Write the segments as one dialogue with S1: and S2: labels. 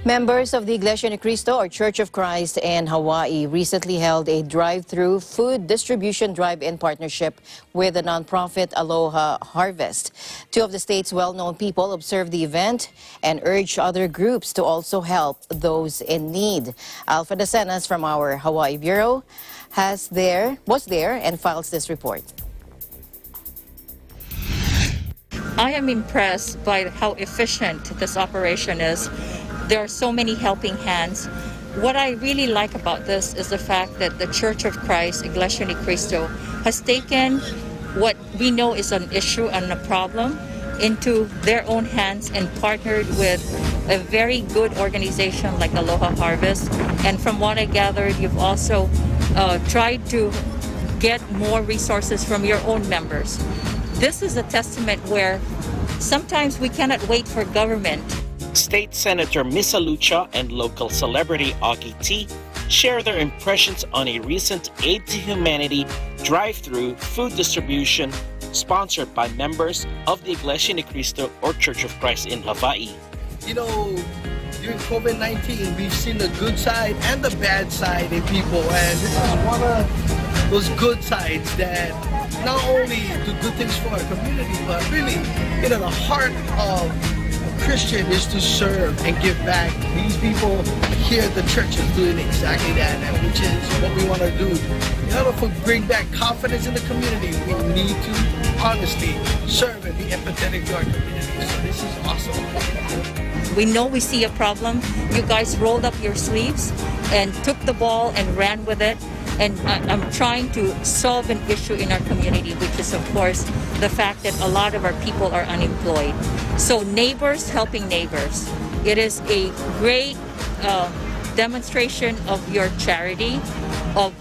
S1: Members of the Iglesia Ni Cristo, or Church of Christ in Hawaii, recently held a drive-through food distribution drive-in partnership with the nonprofit Aloha Harvest. Two of the state's well-known people observed the event and urged other groups to also help those in need. Alpha Dacenas from our Hawaii Bureau was there and files this report.
S2: I am impressed by how efficient this operation is. There are so many helping hands. What I really like about this is the fact that the Church of Christ, Iglesia Ni Cristo, has taken what we know is an issue and a problem into their own hands and partnered with a very good organization like Aloha Harvest. And from what I gathered, you've also tried to get more resources from your own members. This is a testament where sometimes we cannot wait for government.
S3: State Senator Misa Lucha and local celebrity Augie T share their impressions on a recent Aid to Humanity drive-through food distribution sponsored by members of the Iglesia Ni Cristo, or Church of Christ in Hawaii.
S4: You know, during COVID-19, we've seen the good side and the bad side in people, and this is one of those good sides that not only do good things for our community, but really, you know, the heart of Christian is to serve and give back. These people here at the church is doing exactly that, and which is what we want to do. In order to bring back confidence in the community, we need to honestly serve and be empathetic to our community. So this is awesome.
S2: We know we see a problem. You guys rolled up your sleeves and took the ball and ran with it. And I'm trying to solve an issue in our community, which is, of course, the fact that a lot of our people are unemployed. So neighbors helping neighbors. It is a great demonstration of your charity, of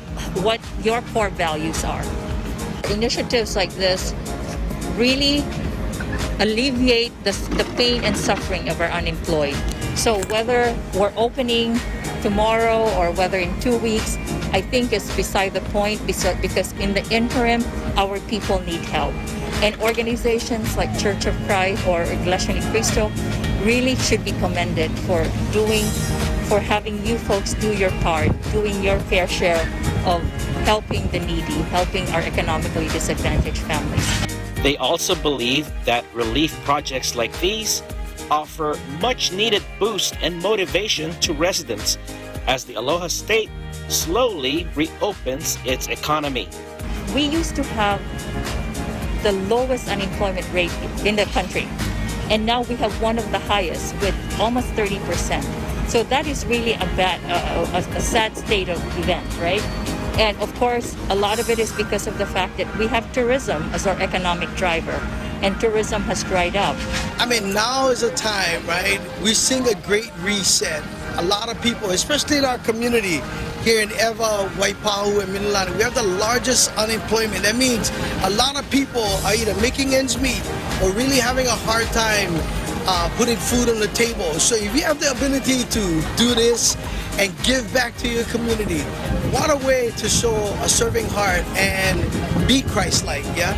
S2: what your core values are. Initiatives like this really alleviate the pain and suffering of our unemployed. So whether we're opening tomorrow or whether in 2 weeks, I think it's beside the point, because in the interim, our people need help. And organizations like Church of Christ or Iglesia Ni Cristo really should be commended for having you folks do your part, doing your fair share of helping the needy, helping our economically disadvantaged families.
S3: They also believe that relief projects like these offer much needed boost and motivation to residents as the Aloha State slowly reopens its economy.
S2: We used to have the lowest unemployment rate in the country, and now we have one of the highest with almost 30%. So that is really a sad state of events, right? And of course, a lot of it is because of the fact that we have tourism as our economic driver, and tourism has dried up.
S4: I mean, now is a time, right? We're seeing a great reset. A lot of people, especially in our community here in Ewa, Waipahu, and Minilani, we have the largest unemployment. That means a lot of people are either making ends meet or really having a hard time putting food on the table. So if you have the ability to do this and give back to your community, what a way to show a serving heart and be Christ-like, yeah?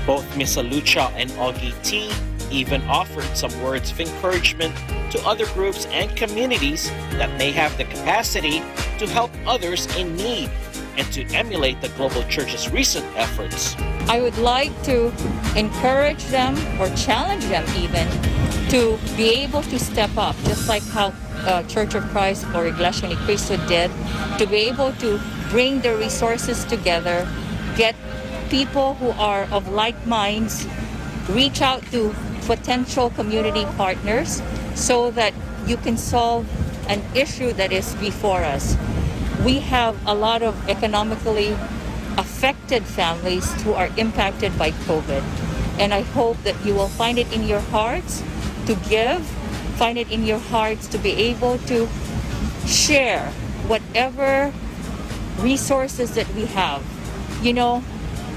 S3: Both Misa Lucha and Augie T even offered some words of encouragement to other groups and communities that may have the capacity to help others in need and to emulate the global church's recent efforts.
S2: I would like to encourage them or challenge them even to be able to step up, just like how Church of Christ or Iglesia Ni Cristo did, to be able to bring their resources together, get people who are of like minds, reach out to potential community partners so that you can solve an issue that is before us. We have a lot of economically affected families who are impacted by COVID. And I hope that you will find it in your hearts to give, find it in your hearts to be able to share whatever resources that we have. You know,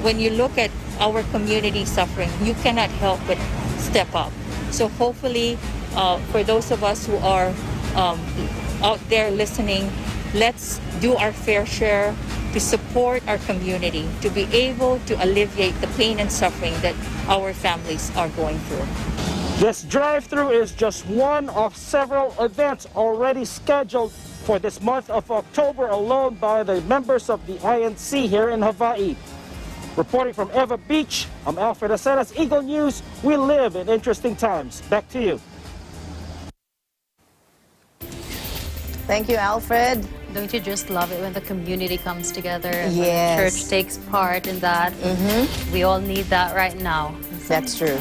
S2: when you look at our community suffering, you cannot help but step up. So hopefully, for those of us who are out there listening, let's do our fair share to support our community, to be able to alleviate the pain and suffering that our families are going through.
S5: This drive-thru is just one of several events already scheduled for this month of October alone by the members of the INC here in Hawaii. Reporting from Eva Beach, I'm Alfred Acenas, Eagle News. We live in interesting times. Back to you.
S1: Thank you, Alfred.
S6: Don't you just love it when the community comes together and when
S1: Yes.
S6: the church takes part in that? We all need that right now.
S1: That's true.